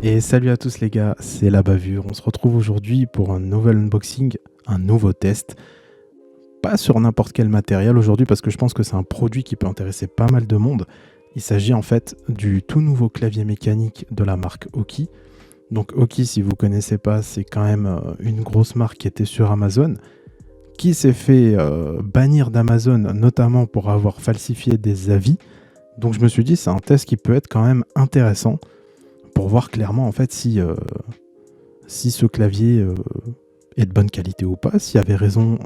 Et salut à tous les gars, c'est La Bavure. On se retrouve aujourd'hui pour un nouvel unboxing, un nouveau test. Pas sur n'importe quel matériel aujourd'hui parce que je pense que c'est un produit qui peut intéresser pas mal de monde. Il s'agit en fait du tout nouveau clavier mécanique de la marque Aukey. Donc Aukey, si vous ne connaissez pas, c'est quand même une grosse marque qui était sur Amazon, qui s'est fait bannir d'Amazon notamment pour avoir falsifié des avis. Donc je me suis dit c'est un test qui peut être quand même intéressant pour voir clairement en fait si ce clavier est de bonne qualité ou pas, s'il y avait raison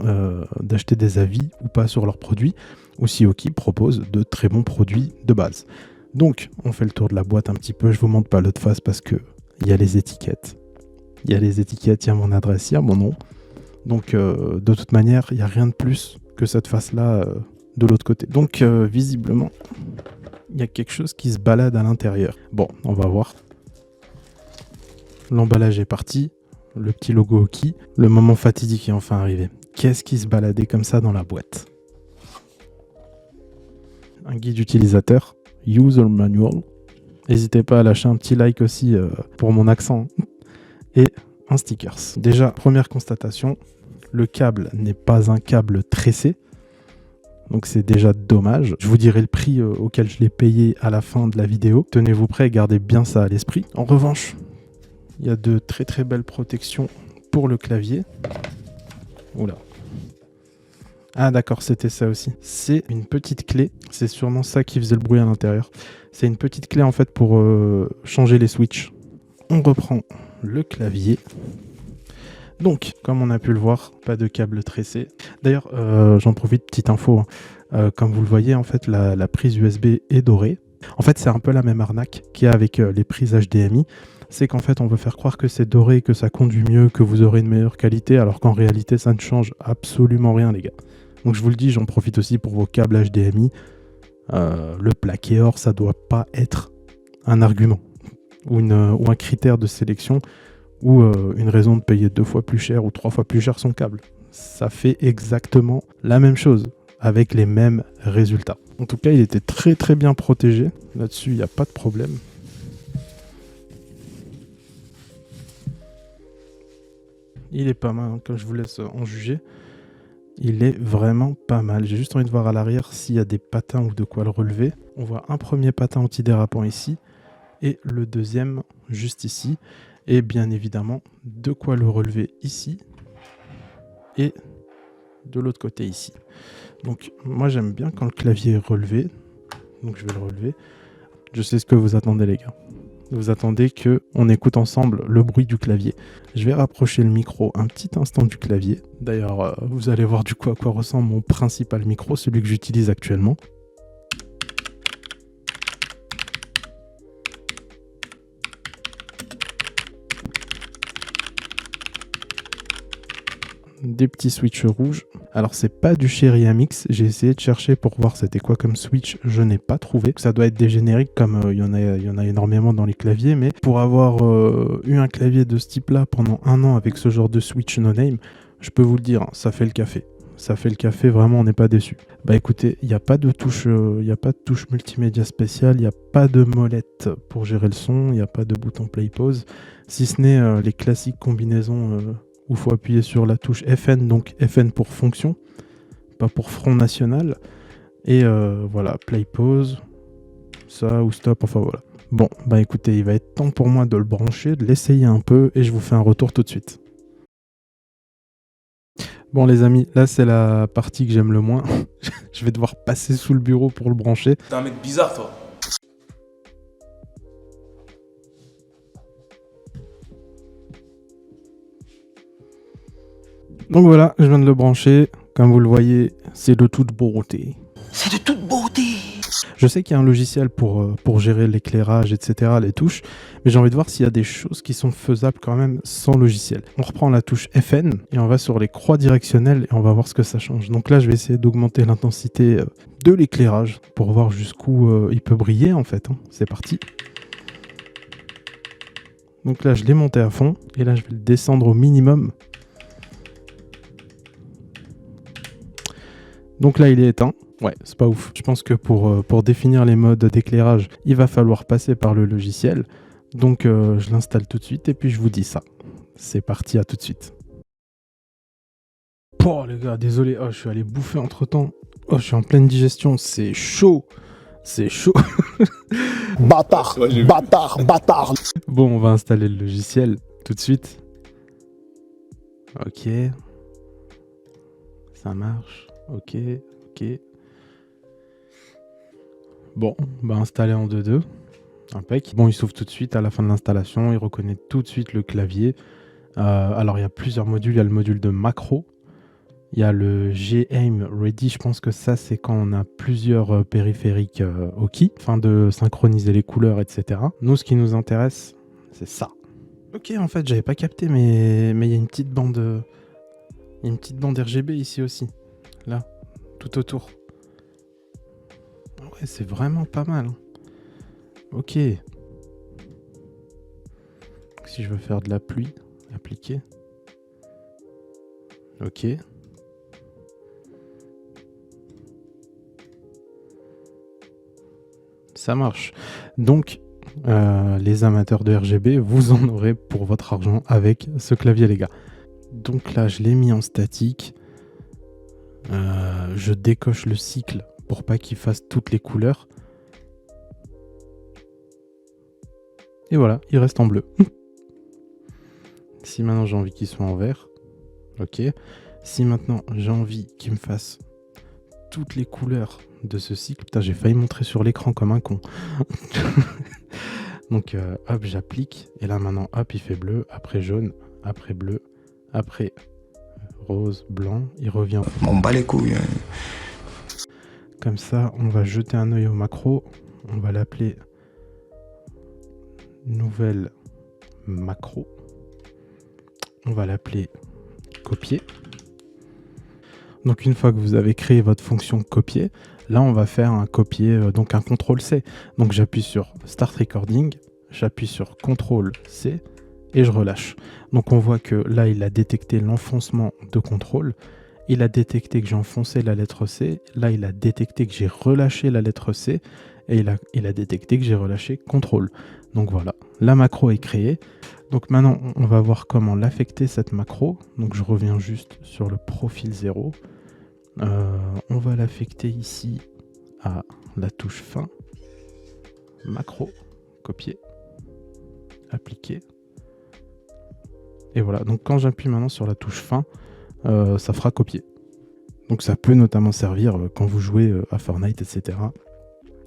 d'acheter des avis ou pas sur leurs produits, ou si Aukey propose de très bons produits de base. Donc on fait le tour de la boîte un petit peu, je vous montre pas l'autre face parce que il y a les étiquettes. Il y a les étiquettes, il y a mon adresse, il y a mon nom. Donc de toute manière, il n'y a rien de plus que cette face-là de l'autre côté. Donc visiblement, il y a quelque chose qui se balade à l'intérieur. Bon, on va voir. L'emballage est parti, le petit logo Aukey, le moment fatidique est enfin arrivé. Qu'est-ce qui se baladait comme ça dans la boîte? Un guide utilisateur, User Manual. N'hésitez pas à lâcher un petit like aussi pour mon accent. Et un stickers. Déjà, première constatation, le câble n'est pas un câble tressé. Donc c'est déjà dommage. Je vous dirai le prix auquel je l'ai payé à la fin de la vidéo. Tenez-vous prêts et gardez bien ça à l'esprit. En revanche, il y a de très très belles protections pour le clavier. Oula. Ah d'accord, c'était ça aussi. C'est une petite clé. C'est sûrement ça qui faisait le bruit à l'intérieur. C'est une petite clé en fait pour changer les switches. On reprend le clavier. Donc, comme on a pu le voir, pas de câble tressé. D'ailleurs, j'en profite, petite info. Comme vous le voyez, en fait, la prise USB est dorée. En fait, c'est un peu la même arnaque qu'il y a avec les prises HDMI. C'est qu'en fait, on veut faire croire que c'est doré, que ça conduit mieux, que vous aurez une meilleure qualité, alors qu'en réalité, ça ne change absolument rien, les gars. Donc, je vous le dis, j'en profite aussi pour vos câbles HDMI. Le plaqué or, ça doit pas être un argument ou un critère de sélection ou une raison de payer 2 fois plus cher ou 3 fois plus cher son câble. Ça fait exactement la même chose, avec les mêmes résultats. En tout cas, il était très très bien protégé. Là-dessus, il n'y a pas de problème. Il est pas mal, hein, comme je vous laisse en juger. Il est vraiment pas mal. J'ai juste envie de voir à l'arrière s'il y a des patins ou de quoi le relever. On voit un premier patin antidérapant ici et le deuxième juste ici. Et bien évidemment, de quoi le relever ici et de l'autre côté ici. Donc moi j'aime bien quand le clavier est relevé. Donc je vais le relever. Je sais ce que vous attendez les gars. Vous attendez qu'on écoute ensemble le bruit du clavier. Je vais rapprocher le micro un petit instant du clavier. D'ailleurs, vous allez voir du coup à quoi ressemble mon principal micro, celui que j'utilise actuellement. Des petits switches rouges. Alors c'est pas du Cherry Amix, j'ai essayé de chercher pour voir c'était quoi comme switch, je n'ai pas trouvé. Ça doit être des génériques comme il y en a énormément dans les claviers, mais pour avoir eu un clavier de ce type là pendant 1 an avec ce genre de switch no name, je peux vous le dire, ça fait le café. Ça fait le café, vraiment on n'est pas déçu. Bah écoutez, il n'y a pas de touche multimédia spéciale, il n'y a pas de molette pour gérer le son, il n'y a pas de bouton play pause, si ce n'est les classiques combinaisons où il faut appuyer sur la touche FN, donc FN pour fonction, pas pour front national. Et voilà, play pause, ça ou stop, enfin voilà. Bon, bah écoutez, il va être temps pour moi de le brancher, de l'essayer un peu, et je vous fais un retour tout de suite. Bon les amis, là c'est la partie que j'aime le moins. Je vais devoir passer sous le bureau pour le brancher. T'es un mec bizarre toi. Donc voilà, je viens de le brancher. Comme vous le voyez, c'est de toute beauté. C'est de toute beauté. Je sais qu'il y a un logiciel pour gérer l'éclairage, etc., les touches, mais j'ai envie de voir s'il y a des choses qui sont faisables quand même sans logiciel. On reprend la touche FN et on va sur les croix directionnelles et on va voir ce que ça change. Donc là, je vais essayer d'augmenter l'intensité de l'éclairage pour voir jusqu'où il peut briller en fait. C'est parti. Donc là, je l'ai monté à fond et là, je vais le descendre au minimum. Donc là, il est éteint. Ouais, c'est pas ouf. Je pense que pour définir les modes d'éclairage, il va falloir passer par le logiciel. Donc je l'installe tout de suite et puis je vous dis ça. C'est parti, à tout de suite. Oh les gars, désolé, je suis allé bouffer entre temps. Je suis en pleine digestion, c'est chaud. C'est chaud. Bâtard, bâtard, bâtard. Bon, on va installer le logiciel tout de suite. Ok. Ça marche. Ok. Bon, bah installer en 2.2. Impec. Bon, il s'ouvre tout de suite à la fin de l'installation. Il reconnaît tout de suite le clavier. Alors, il y a plusieurs modules. Il y a le module de macro. Il y a le G-Aim Ready. Je pense que ça, c'est quand on a plusieurs périphériques OK, afin de synchroniser les couleurs, etc. Nous, ce qui nous intéresse, c'est ça. Ok, en fait, j'avais pas capté, mais il y a une petite bande... Il y a une petite bande RGB ici aussi. Là, tout autour. Ouais, c'est vraiment pas mal. Ok. Si je veux faire de la pluie, appliquer. Ok. Ça marche. Donc, les amateurs de RGB, vous en aurez pour votre argent avec ce clavier, les gars. Donc là, je l'ai mis en statique. Je décoche le cycle pour pas qu'il fasse toutes les couleurs. Et voilà, il reste en bleu. Si maintenant j'ai envie qu'il soit en vert, ok. Si maintenant j'ai envie qu'il me fasse toutes les couleurs de ce cycle, putain, j'ai failli montrer sur l'écran comme un con. Donc hop, j'applique, et là maintenant, hop, il fait bleu, après jaune, après bleu, après rose, blanc, il revient. On bat les couilles. Comme ça, on va jeter un œil au macro, on va l'appeler nouvelle macro. On va l'appeler copier. Donc une fois que vous avez créé votre fonction copier, là on va faire un copier, donc un CTRL-C. Donc j'appuie sur Start Recording, j'appuie sur CTRL-C et je relâche. Donc on voit que là il a détecté l'enfoncement de CTRL, il a détecté que j'ai enfoncé la lettre C, là il a détecté que j'ai relâché la lettre C, et il a détecté que j'ai relâché CTRL. Donc voilà, la macro est créée. Donc maintenant, on va voir comment l'affecter, cette macro. Donc je reviens juste sur le profil 0. On va l'affecter ici à la touche fin. Macro, copier, appliquer. Et voilà, donc quand j'appuie maintenant sur la touche fin, ça fera copier. Donc ça peut notamment servir quand vous jouez à Fortnite, etc.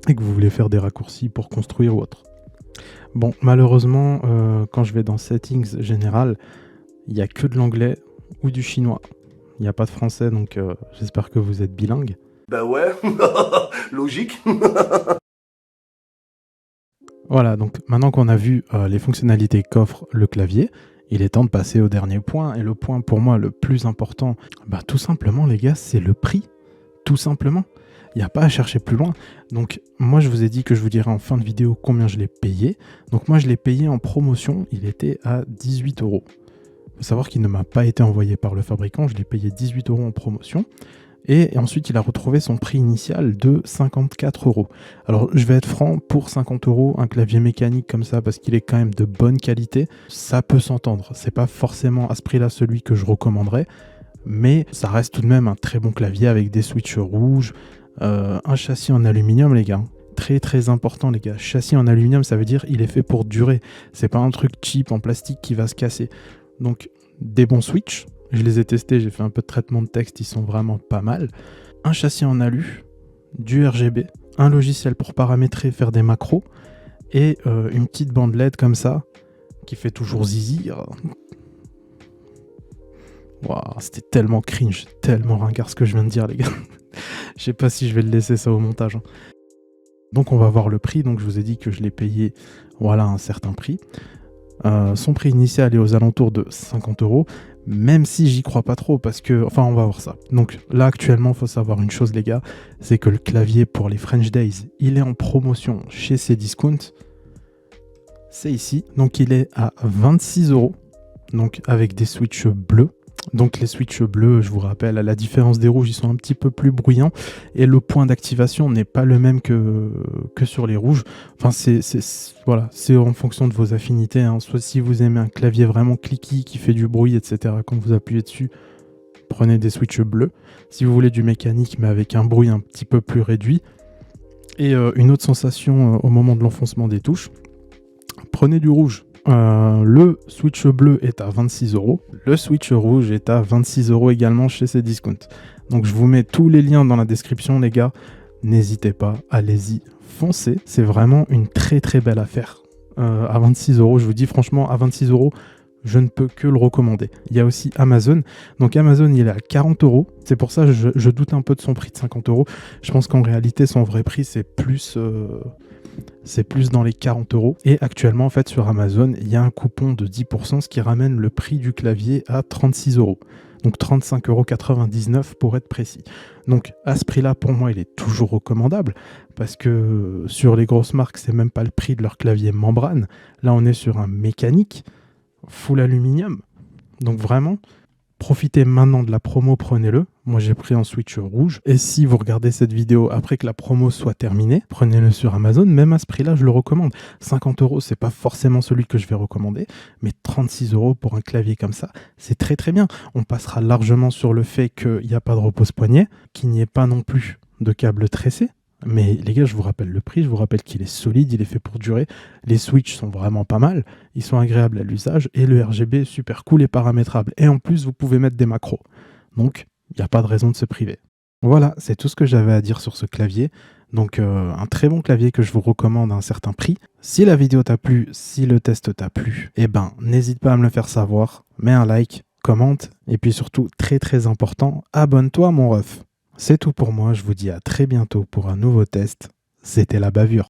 et que vous voulez faire des raccourcis pour construire ou autre. Bon, malheureusement, quand je vais dans Settings général, il n'y a que de l'anglais ou du chinois. Il n'y a pas de français, donc j'espère que vous êtes bilingue. Bah ouais, logique. Voilà, donc maintenant qu'on a vu les fonctionnalités qu'offre le clavier, il est temps de passer au dernier point. Et le point pour moi le plus important, bah, tout simplement les gars, c'est le prix. Tout simplement. Il n'y a pas à chercher plus loin. Donc moi je vous ai dit que je vous dirais en fin de vidéo combien je l'ai payé. Donc moi je l'ai payé en promotion, il était à 18 €. Il faut savoir qu'il ne m'a pas été envoyé par le fabricant, je l'ai payé 18 € en promotion. Et ensuite il a retrouvé son prix initial de 54 €. Alors je vais être franc, pour 50 €, un clavier mécanique comme ça, parce qu'il est quand même de bonne qualité, ça peut s'entendre. C'est pas forcément à ce prix-là celui que je recommanderais, mais ça reste tout de même un très bon clavier avec des switches rouges. Un châssis en aluminium, les gars, très très important, les gars. Châssis en aluminium, ça veut dire il est fait pour durer. C'est pas un truc cheap en plastique qui va se casser. Donc des bons switches, je les ai testés, j'ai fait un peu de traitement de texte, ils sont vraiment pas mal. Un châssis en alu, du RGB, un logiciel pour paramétrer, faire des macros, et une petite bande LED comme ça qui fait toujours zizi. Waouh, c'était tellement cringe, tellement ringard ce que je viens de dire, les gars. Je sais pas si je vais le laisser ça au montage. Donc on va voir le prix. Donc je vous ai dit que je l'ai payé, voilà, un certain prix. Son prix initial est aux alentours de 50 €, même si j'y crois pas trop, parce que, enfin, on va voir ça. Donc là actuellement, il faut savoir une chose, les gars, c'est que le clavier pour les French Days, il est en promotion chez Cdiscount. C'est ici. Donc il est à 26 €, donc avec des switches bleus. Donc les switches bleus, je vous rappelle, à la différence des rouges, ils sont un petit peu plus bruyants et le point d'activation n'est pas le même que sur les rouges. Enfin, voilà, c'est en fonction de vos affinités, hein. Soit si vous aimez un clavier vraiment clicky qui fait du bruit, etc. quand vous appuyez dessus, prenez des switches bleus. Si vous voulez du mécanique mais avec un bruit un petit peu plus réduit et une autre sensation au moment de l'enfoncement des touches, prenez du rouge. Le switch bleu est à 26 €. Le switch rouge est à 26 € également chez Cdiscount. Donc je vous mets tous les liens dans la description, les gars. N'hésitez pas, allez-y, foncez. C'est vraiment une très très belle affaire. À 26 €, je vous dis franchement, à 26 €, je ne peux que le recommander. Il y a aussi Amazon. Donc Amazon, il est à 40 €. C'est pour ça que je doute un peu de son prix de 50 €. Je pense qu'en réalité, son vrai prix, c'est plus dans les 40 €. Et actuellement, en fait, sur Amazon, il y a un coupon de 10%, ce qui ramène le prix du clavier à 36 €. Donc 35,99 € pour être précis. Donc à ce prix-là, pour moi, il est toujours recommandable parce que sur les grosses marques, c'est même pas le prix de leur clavier membrane. Là, on est sur un mécanique full aluminium. Donc vraiment, profitez maintenant de la promo, prenez-le. Moi, j'ai pris un switch rouge. Et si vous regardez cette vidéo après que la promo soit terminée, prenez-le sur Amazon. Même à ce prix-là, je le recommande. 50 €, c'est pas forcément celui que je vais recommander, mais 36 € pour un clavier comme ça, c'est très très bien. On passera largement sur le fait qu'il n'y a pas de repose-poignet, qu'il n'y ait pas non plus de câble tressé. Mais les gars, je vous rappelle le prix, je vous rappelle qu'il est solide, il est fait pour durer. Les switches sont vraiment pas mal, ils sont agréables à l'usage et le RGB est super cool et paramétrable. Et en plus, vous pouvez mettre des macros. Donc, il n'y a pas de raison de se priver. Voilà, c'est tout ce que j'avais à dire sur ce clavier. Donc, un très bon clavier que je vous recommande à un certain prix. Si la vidéo t'a plu, si le test t'a plu, eh ben, n'hésite pas à me le faire savoir. Mets un like, commente et puis surtout, très très important, abonne-toi mon ref. C'est tout pour moi, je vous dis à très bientôt pour un nouveau test. C'était La Bavure.